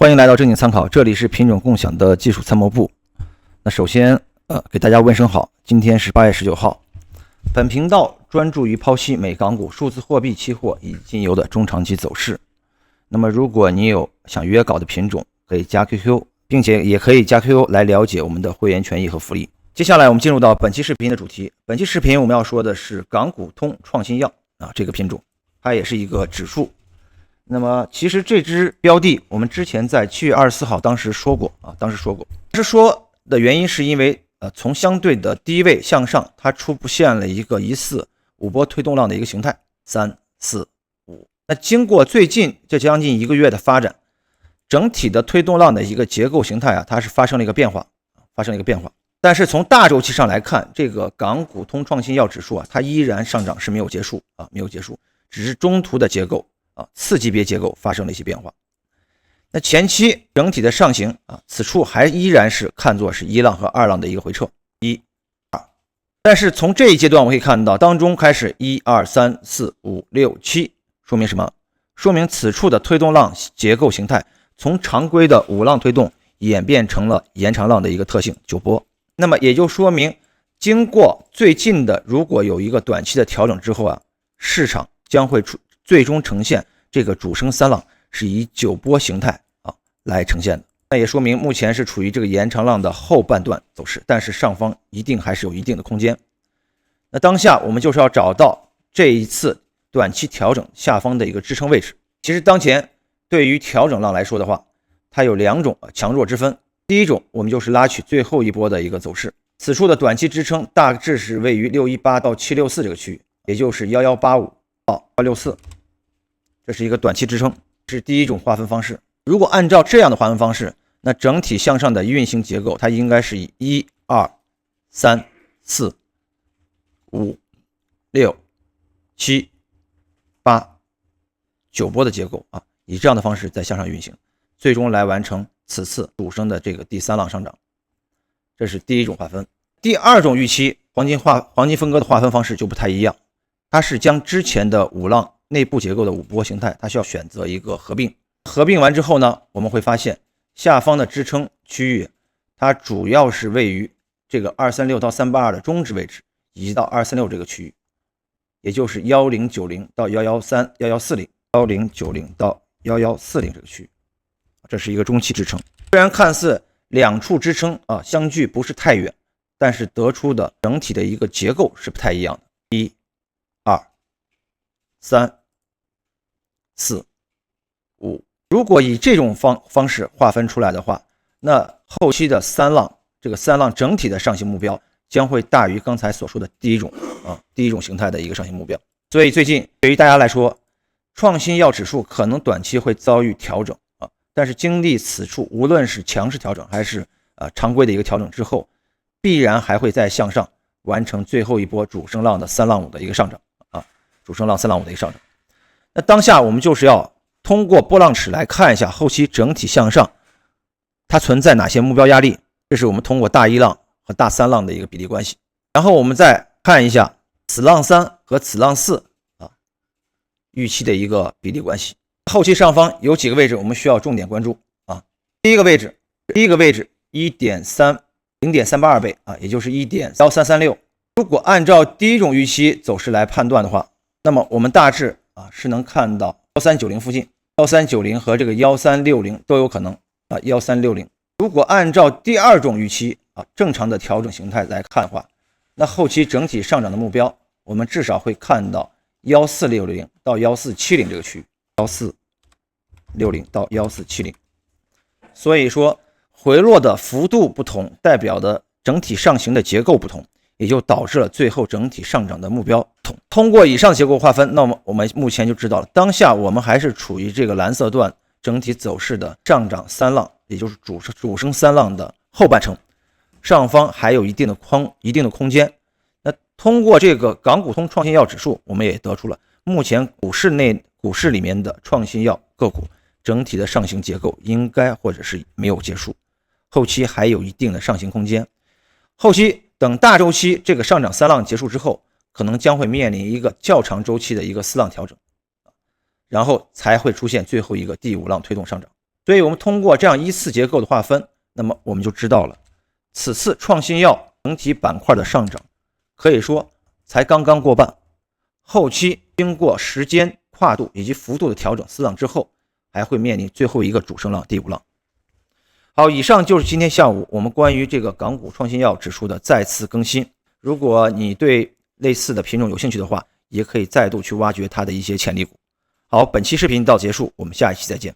欢迎来到正经参考，这里是品种共享的技术参谋部。那首先给大家问声好，今天是8月19号。本频道专注于剖析美港股数字货币期货以及金油的中长期走势。那么如果你有想约稿的品种，可以加 QQ， 并且也可以加 QQ 来了解我们的会员权益和福利。接下来我们进入到本期视频的主题。本期视频我们要说的是港股通创新药这个品种，它也是一个指数。那么其实这只标的我们之前在7月24号当时说过。当时说的原因是因为从相对的低位向上，它出现了一个疑似五波推动浪的一个形态，3、4、5。那经过最近这将近1个月的发展，整体的推动浪的一个结构形态它是发生了一个变化。但是从大周期上来看，这个港股通创新药指数它依然上涨是没有结束，只是中途的结构次级别结构发生了一些变化。那前期整体的上行此处还依然是看作是一浪和二浪的一个回撤，1、2。但是从这一阶段我可以看到，当中开始1、2、3、4、5、6、7，说明什么？说明此处的推动浪结构形态从常规的5浪推动演变成了延长浪的一个特性9波。那么也就说明，经过最近的如果有一个短期的调整之后市场将会最终呈现这个主升三浪是以9波形态来呈现的。那也说明目前是处于这个延长浪的后半段走势，但是上方一定还是有一定的空间。那当下我们就是要找到这一次短期调整下方的一个支撑位置。其实当前对于调整浪来说的话，它有2种强弱之分。第一种，我们就是拉取最后一波的一个走势，此处的短期支撑大致是位于618到764这个区域，也就是1185到164，这是一个短期支撑，是第一种划分方式。如果按照这样的划分方式，那整体向上的运行结构它应该是以1、2、3、4、5、6、7、8、9波的结构以这样的方式再向上运行，最终来完成此次主升的这个第3浪上涨。这是第一种划分。第二种预期黄金分割的划分方式就不太一样，它是将之前的5浪内部结构的5波形态，它需要选择一个合并完之后呢，我们会发现下方的支撑区域它主要是位于这个236到382的中值位置，以及到236这个区域，也就是1090到1140 1090到1140这个区域，这是一个中期支撑。虽然看似两处支撑相距不是太远，但是得出的整体的一个结构是不太一样的。1、2、3、4、5。如果以这种方式划分出来的话，那后期的3浪，这个3浪整体的上行目标将会大于刚才所说的第一种形态的一个上行目标。所以最近对于大家来说，创新药指数可能短期会遭遇调整但是经历此处无论是强势调整还是常规的一个调整之后，必然还会再向上完成最后一波主升浪的3浪5的一个上涨主升浪3浪5的一个上涨。那当下我们就是要通过波浪尺来看一下后期整体向上它存在哪些目标压力，这是我们通过大1浪和大3浪的一个比例关系。然后我们再看一下此浪3和此浪4预期的一个比例关系。后期上方有几个位置我们需要重点关注第一个位置 0.382 倍也就是 1.1336。 如果按照第一种预期走势来判断的话，那么我们大致是能看到1390附近，1390和这个1360都有可能1360。如果按照第二种预期正常的调整形态来看的话，那后期整体上涨的目标我们至少会看到1460到1470这个区域，1460到1470。所以说回落的幅度不同，代表的整体上行的结构不同，也就导致了最后整体上涨的目标不同。通过以上结构划分，那么我们目前就知道了，当下我们还是处于这个蓝色段整体走势的上涨3浪，也就是主升3浪的后半程，上方还有一定的空间。那通过这个港股通创新药指数，我们也得出了目前股市里面的创新药个股整体的上行结构应该或者是没有结束，后期还有一定的上行空间。后期等大周期这个上涨3浪结束之后，可能将会面临一个较长周期的一个4浪调整，然后才会出现最后一个第5浪推动上涨。所以我们通过这样依次结构的划分，那么我们就知道了，此次创新药整体板块的上涨可以说才刚刚过半，后期经过时间跨度以及幅度的调整4浪之后，还会面临最后一个主升浪第5浪。好，以上就是今天下午我们关于这个港股创新药指数的再次更新。如果你对类似的品种有兴趣的话，也可以再度去挖掘它的一些潜力股。好，本期视频到结束，我们下一期再见。